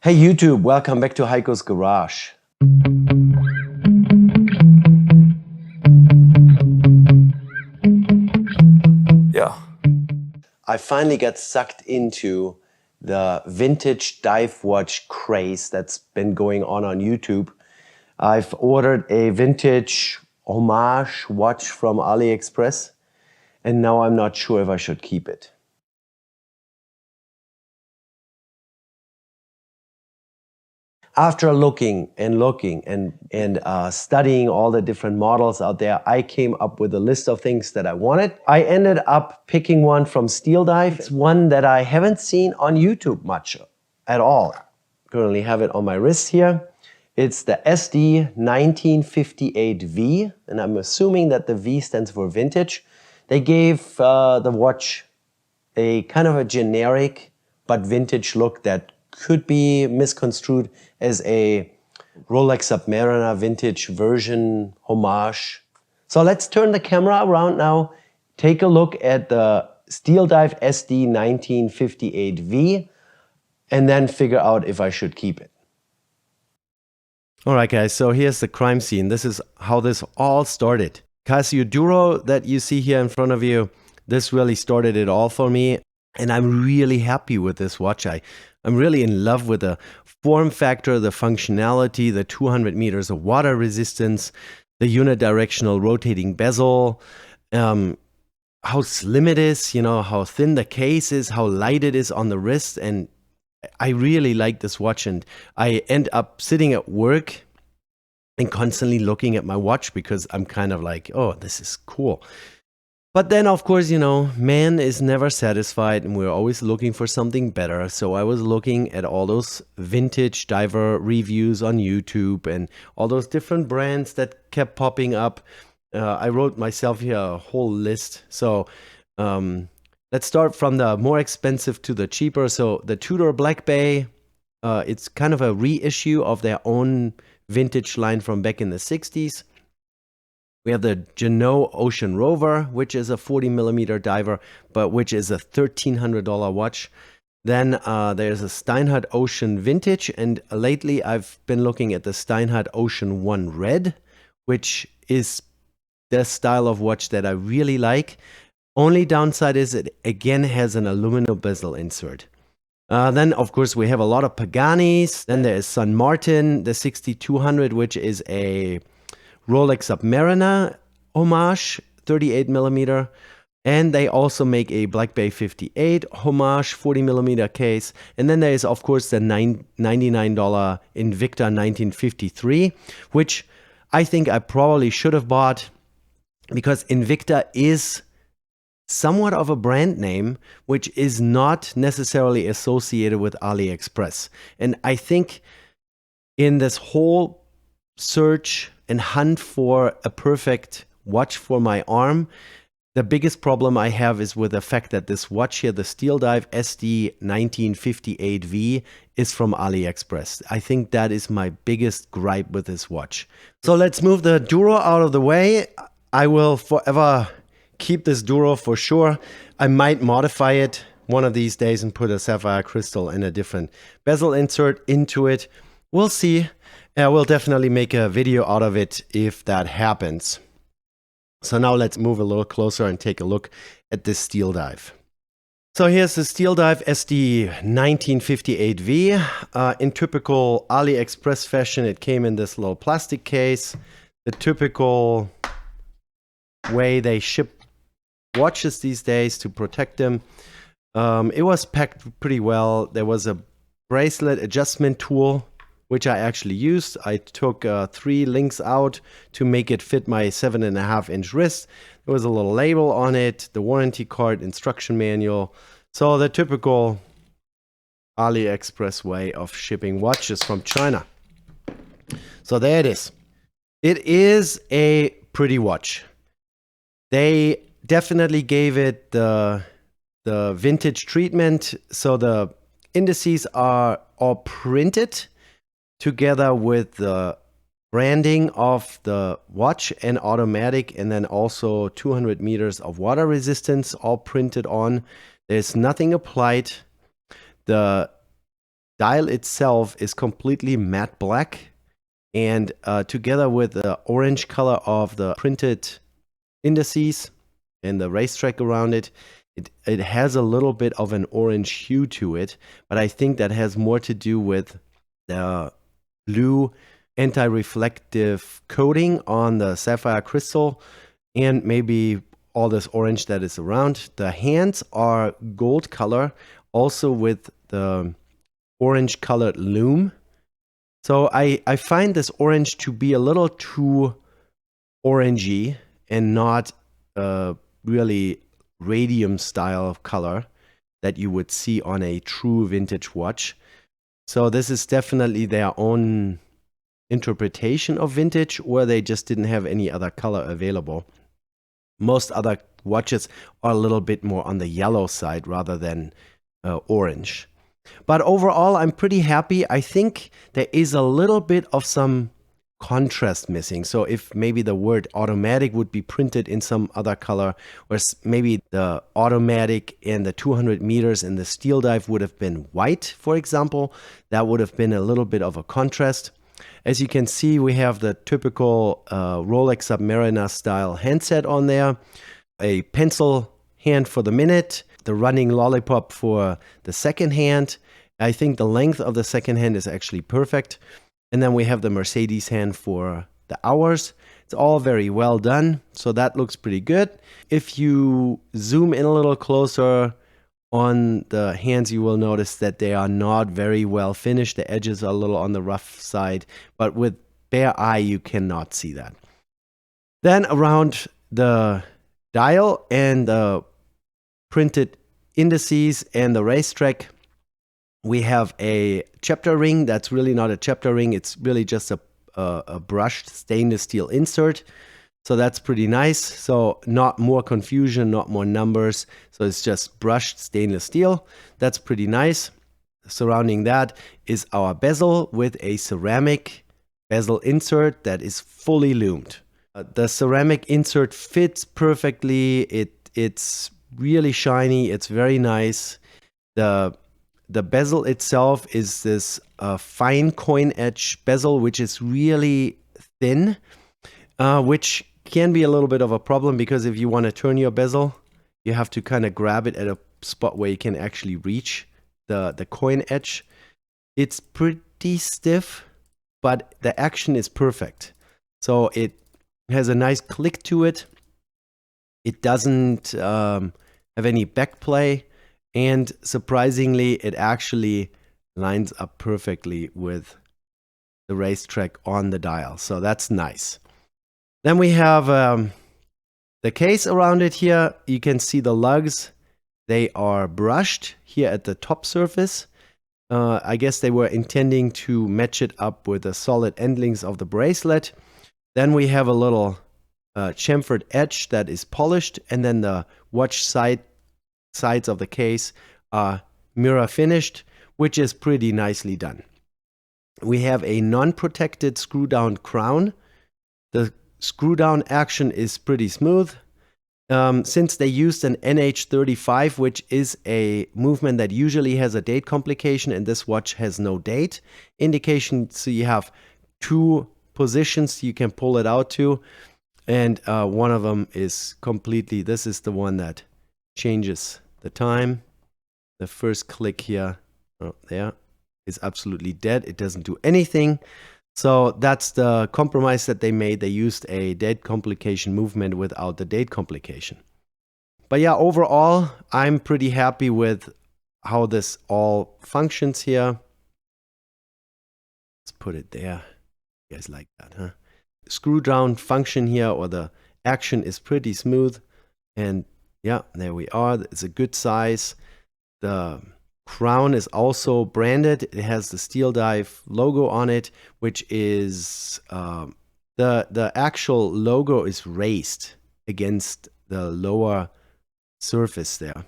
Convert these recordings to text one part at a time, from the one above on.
Hey YouTube, welcome back to Heiko's Garage. Yeah. I finally got sucked into the vintage dive watch craze that's been going on YouTube. I've ordered a vintage homage watch from Aliexpress and now I'm not sure if I should keep it. After looking and studying all the different models out there, I came up with a list of things that I wanted. I ended up picking one from Steeldive. It's one that I haven't seen on YouTube much at all. Currently have it on my wrist here. It's the SD1958V, and I'm assuming that the V stands for vintage. They gave the watch a kind of a generic but vintage look that could be misconstrued as a Rolex Submariner vintage version homage. So let's turn the camera around now, take a look at the Steeldive SD1958V, and then figure out if I should keep it. Alright guys, so here's the crime scene. This is how this all started. Casio Duro that you see here in front of you, this really started it all for me. And I'm really happy with this watch. I'm really in love with the form factor, the functionality, the 200 meters of water resistance, the unidirectional rotating bezel, how slim it is, you know, how thin the case is, how light it is on the wrist. And I really like this watch, and I end up sitting at work and constantly looking at my watch because I'm kind of like, oh, this is cool. But then, of course, you know, man is never satisfied and we're always looking for something better. So I was looking at all those vintage diver reviews on YouTube and all those different brands that kept popping up. I wrote myself here a whole list. So let's start from the more expensive to the cheaper. So the Tudor Black Bay, it's kind of a reissue of their own vintage line from back in the 60s. We have the Genoa Ocean Rover, which is a 40 millimeter diver, but which is a $1,300 watch. Then there's a Steinhardt Ocean Vintage, and lately I've been looking at the Steinhardt Ocean 1 Red, which is the style of watch that I really like. Only downside is it again has an aluminum bezel insert. Then, of course, we have a lot of Paganis. Then there's San Martin, the 6200, which is a Rolex Submariner homage, 38 millimeter. And they also make a Black Bay 58 homage, 40 millimeter case. And then there is, of course, the $99 Invicta 1953, which I think I probably should have bought because Invicta is somewhat of a brand name, which is not necessarily associated with AliExpress. And I think in this whole search and hunt for a perfect watch for my arm, the biggest problem I have is with the fact that this watch here, the Steeldive SD1958V, is from AliExpress. I think that is my biggest gripe with this watch. So let's move the Duro out of the way. I will forever keep this Duro for sure. I might modify it one of these days and put a sapphire crystal and a different bezel insert into it. We'll see. I will definitely make a video out of it if that happens. So now let's move a little closer and take a look at this Steeldive. So here's the Steeldive SD1958V. In typical AliExpress fashion, it came in this little plastic case. The typical way they ship watches these days to protect them. It was packed pretty well. There was a bracelet adjustment tool, which I actually used. I took 3 links out to make it fit my 7.5-inch wrist. There was a little label on it, the warranty card, instruction manual. So the typical AliExpress way of shipping watches from China. So there it is. It is a pretty watch. They definitely gave it the vintage treatment. So the indices are all printed together with the branding of the watch and automatic, and then also 200 meters of water resistance all printed on. There's nothing applied. The dial itself is completely matte black, and together with the orange color of the printed indices and the racetrack around it, it has a little bit of an orange hue to it, but I think that has more to do with the blue anti-reflective coating on the sapphire crystal and maybe all this orange that is around. The hands are gold color, also with the orange colored loom. So I find this orange to be a little too orangey and not really radium style of color that you would see on a true vintage watch. So this is definitely their own interpretation of vintage, or they just didn't have any other color available. Most other watches are a little bit more on the yellow side rather than orange. But overall, I'm pretty happy. I think there is a little bit of some contrast missing. So if maybe the word automatic would be printed in some other color, or maybe the automatic and the 200 meters and the Steeldive would have been white, for example, that would have been a little bit of a contrast. As you can see, we have the typical Rolex Submariner style handset on there, a pencil hand for the minute, the running lollipop for the second hand. I think the length of the second hand is actually perfect. And then we have the Mercedes hand for the hours. It's all very well done, so that looks pretty good. If you zoom in a little closer on the hands, you will notice that they are not very well finished. The edges are a little on the rough side, but with bare eye, you cannot see that. Then around the dial and the printed indices and the racetrack, we have a chapter ring. That's really not a chapter ring. It's really just a brushed stainless steel insert. So that's pretty nice. So not more confusion, not more numbers. So it's just brushed stainless steel. That's pretty nice. Surrounding that is our bezel with a ceramic bezel insert that is fully loomed. The ceramic insert fits perfectly. It's really shiny. It's very nice. The bezel itself is this fine coin edge bezel, which is really thin, which can be a little bit of a problem because if you want to turn your bezel, you have to kind of grab it at a spot where you can actually reach the coin edge. It's pretty stiff, but the action is perfect. So it has a nice click to it. It doesn't have any backplay. And surprisingly, it actually lines up perfectly with the racetrack on the dial. So that's nice. Then we have the case around it here. You can see the lugs. They are brushed here at the top surface. I guess they were intending to match it up with the solid endings of the bracelet. Then we have a little chamfered edge that is polished. And then the watch sides of the case are mirror finished, which is pretty nicely done. We have a non-protected screw down crown. The screw down action is pretty smooth. Since they used an NH35, which is a movement that usually has a date complication, and this watch has no date indication, so you have two positions you can pull it out to, and one of them is completely, this is the one that changes the time. The first click here, there, is absolutely dead. It doesn't do anything. So that's the compromise that they made. They used a date complication movement without the date complication. But yeah, overall, I'm pretty happy with how this all functions here. Let's put it there. You guys like that, huh? Screw down function here, or the action is pretty smooth. And yeah, there we are. It's a good size. The crown is also branded. It has the Steeldive logo on it, which is the actual logo is raised against the lower surface there.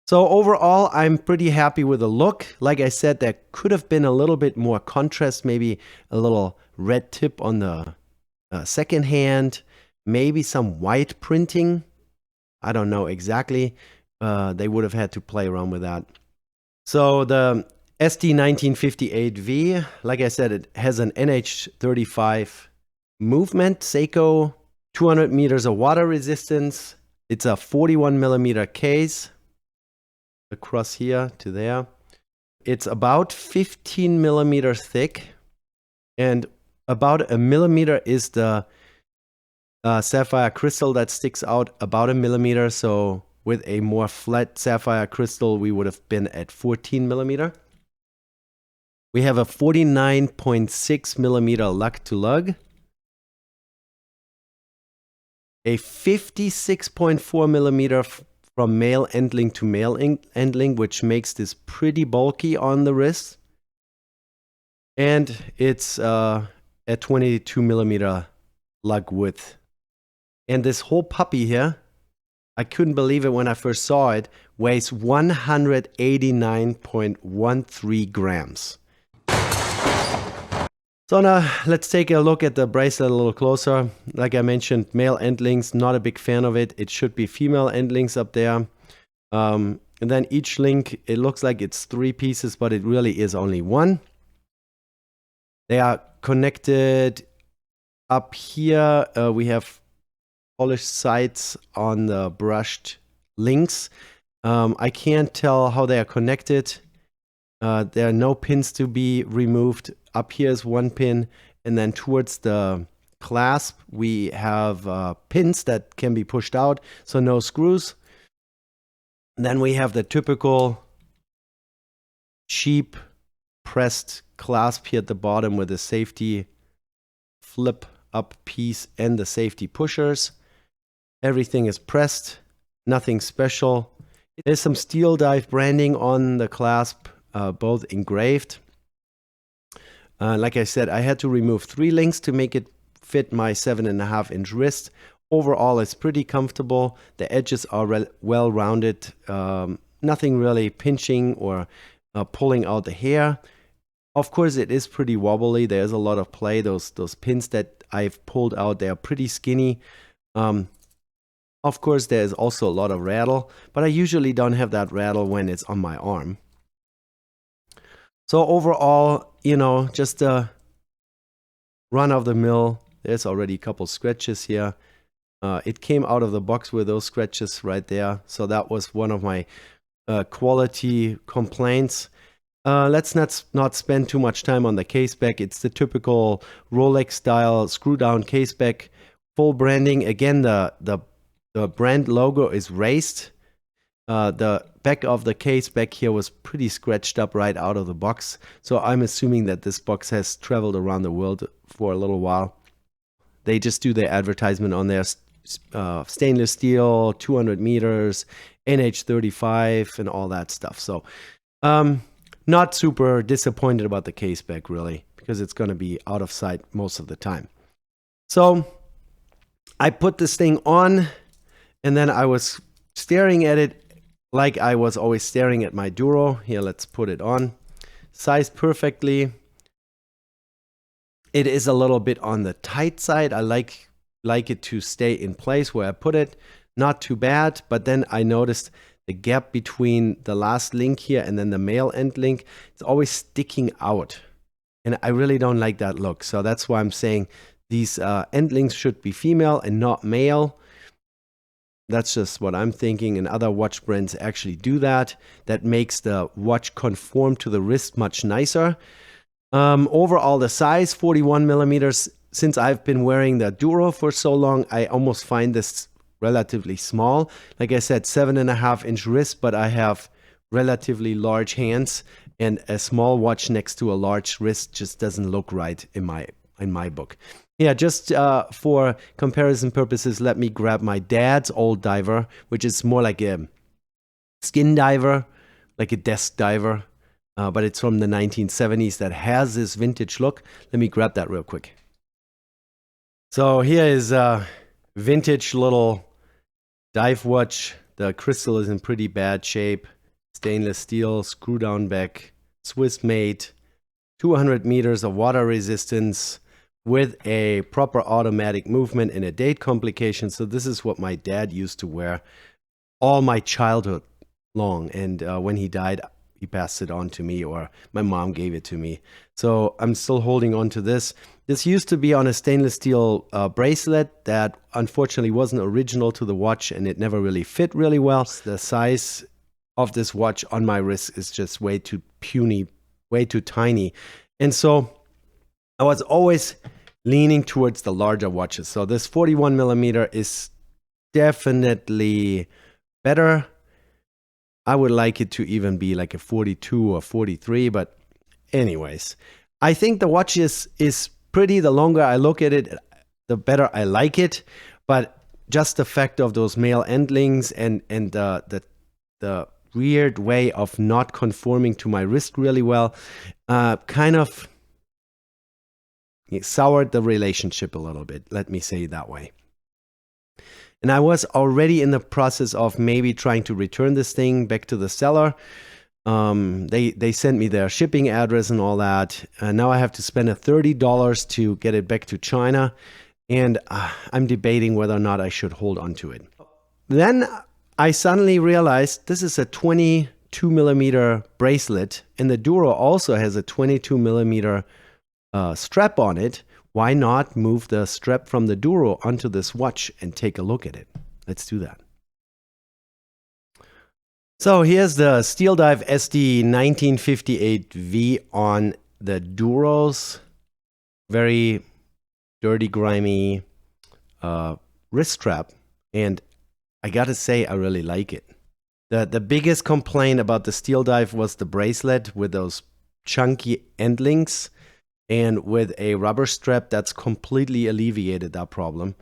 So overall, I'm pretty happy with the look. Like I said, there could have been a little bit more contrast, maybe a little red tip on the second hand, maybe some white printing. I don't know exactly. They would have had to play around with that. So the SD1958V. Like I said, it has an NH35 movement, Seiko, 200 meters of water resistance. It's a 41 millimeter case across here to there. It's about 15 millimeters thick, and about a millimeter is the sapphire crystal that sticks out, about a millimeter. So with a more flat sapphire crystal, we would have been at 14 millimeter. We have a 49.6 millimeter lug to lug, a 56.4 millimeter from male end link to male end link, which makes this pretty bulky on the wrist. And it's a 22 millimeter lug width. And this whole puppy here, I couldn't believe it when I first saw it, weighs 189.13 grams. So now let's take a look at the bracelet a little closer. Like I mentioned, male end links, not a big fan of it. It should be female end links up there. And then each link, it looks like it's 3 pieces, but it really is only 1. They are connected up here. We have polished sides on the brushed links. I can't tell how they are connected. There are no pins to be removed. Up here is 1 pin, and then towards the clasp we have pins that can be pushed out, so no screws. And then we have the typical cheap pressed clasp here at the bottom with the safety flip up piece and the safety pushers. Everything is pressed, nothing special. There's some Steeldive branding on the clasp, both engraved. Like I said, I had to remove 3 links to make it fit my 7.5-inch wrist. Overall, it's pretty comfortable. The edges are well rounded. Nothing really pinching or pulling out the hair. Of course, it is pretty wobbly. There's a lot of play. Those pins that I've pulled out, they are pretty skinny. Of course, there's also a lot of rattle, but I usually don't have that rattle when it's on my arm. So overall, you know, just a run of the mill. There's already a couple scratches here. It came out of the box with those scratches right there. So that was one of my quality complaints. Let's not spend too much time on the case back. It's the typical Rolex style screw down case back, full branding. Again, the brand logo is raised. The back of the case back here was pretty scratched up right out of the box. So I'm assuming that this box has traveled around the world for a little while. They just do their advertisement on their stainless steel, 200 meters, NH35 and all that stuff. So not super disappointed about the case back really, because it's going to be out of sight most of the time. So I put this thing on, and then I was staring at it like I was always staring at my Duro. Here, let's put it on. Sized perfectly. It is a little bit on the tight side. I like it to stay in place where I put it. Not too bad, but then I noticed the gap between the last link here and then the male end link. It's always sticking out. And I really don't like that look. So that's why I'm saying these end links should be female and not male. That's just what I'm thinking, and other watch brands actually do that. That makes the watch conform to the wrist much nicer. Overall, the size, 41 millimeters. Since I've been wearing the Duro for so long, I almost find this relatively small. Like I said, 7.5-inch wrist, but I have relatively large hands, and a small watch next to a large wrist just doesn't look right in my book. Yeah, just for comparison purposes, let me grab my dad's old diver, which is more like a skin diver, like a desk diver, but it's from the 1970s that has this vintage look. Let me grab that real quick. So here is a vintage little dive watch. The crystal is in pretty bad shape. Stainless steel, screw down back, Swiss made, 200 meters of water resistance, with a proper automatic movement and a date complication. So this is what my dad used to wear all my childhood long. And when he died, he passed it on to me, or my mom gave it to me. So I'm still holding on to this. This used to be on a stainless steel bracelet that unfortunately wasn't original to the watch, and it never really fit really well. The size of this watch on my wrist is just way too puny, way too tiny. And so I was always leaning towards the larger watches. So this 41 millimeter is definitely better. I would like it to even be like a 42 or 43, but anyways, I think the watch is pretty. The longer I look at it, the better I like it. But just the fact of those male endlings and the weird way of not conforming to my wrist really well, kind of soured the relationship a little bit. Let me say it that way. And I was already in the process of maybe trying to return this thing back to the seller. They sent me their shipping address and all that. Now I have to spend $30 to get it back to China. And I'm debating whether or not I should hold on to it. Then I suddenly realized this is a 22 millimeter bracelet, and the Duro also has a 22 millimeter strap on it. Why not move the strap from the Duro onto this watch and take a look at it? Let's do that. So here's the Steeldive SD1958V on the Duro's very dirty, grimy wrist strap. And I gotta say, I really like it. The biggest complaint about the Steeldive was the bracelet with those chunky end links. And with a rubber strap, that's completely alleviated that problem.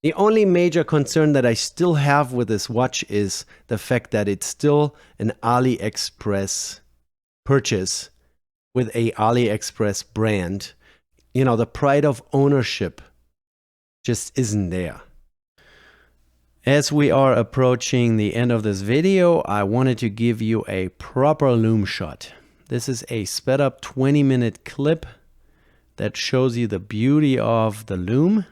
The only major concern that I still have with this watch is the fact that it's still an Aliexpress purchase with a Aliexpress brand. You know, the pride of ownership just isn't there. As we are approaching the end of this video, I wanted to give you a proper loom shot. This is a sped up 20-minute clip that shows you the beauty of the loom.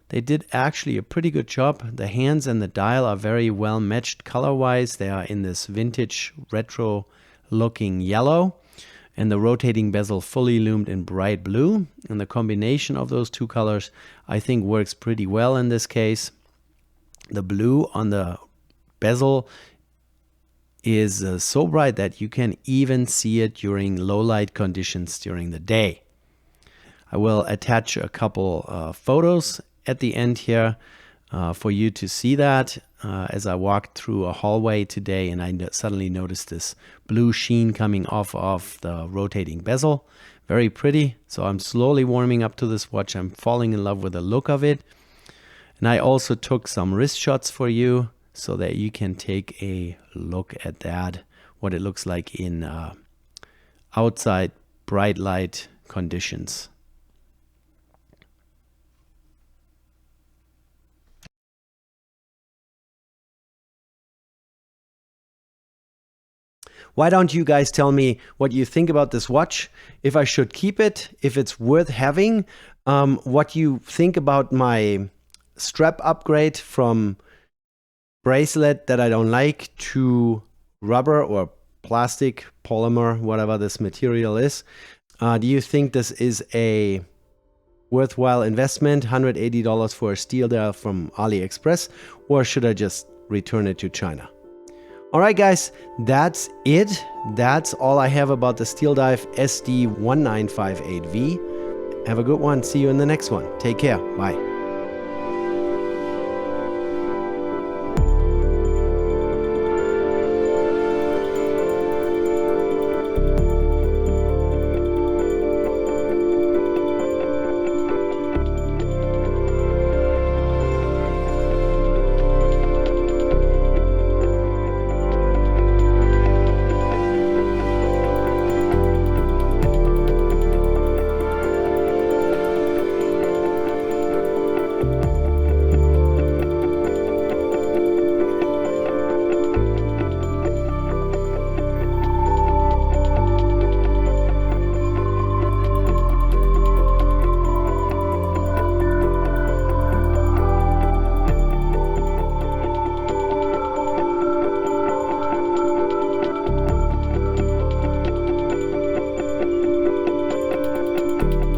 They did actually a pretty good job. The hands and the dial are very well matched color-wise. They are in this vintage retro looking yellow, and the rotating bezel fully loomed in bright blue. And the combination of those two colors I think works pretty well in this case. The blue on the bezel is so bright that you can even see it during low light conditions during the day. I will attach a couple photos at the end here for you to see that as I walked through a hallway today, and I suddenly noticed this blue sheen coming off of the rotating bezel. Very pretty. So I'm slowly warming up to this watch. I'm falling in love with the look of it. And I also took some wrist shots for you so that you can take a look at that, what it looks like in outside bright light conditions. Why don't you guys tell me what you think about this watch, if I should keep it, if it's worth having, what you think about my strap upgrade from bracelet that I don't like to rubber or plastic, polymer, whatever this material is. Do you think this is a worthwhile investment, $180 for a Steeldive from AliExpress, or should I just return it to China? All right, guys, that's it. That's all I have about the Steeldive SD1958V. Have a good one. See you in the next one. Take care. Bye. you.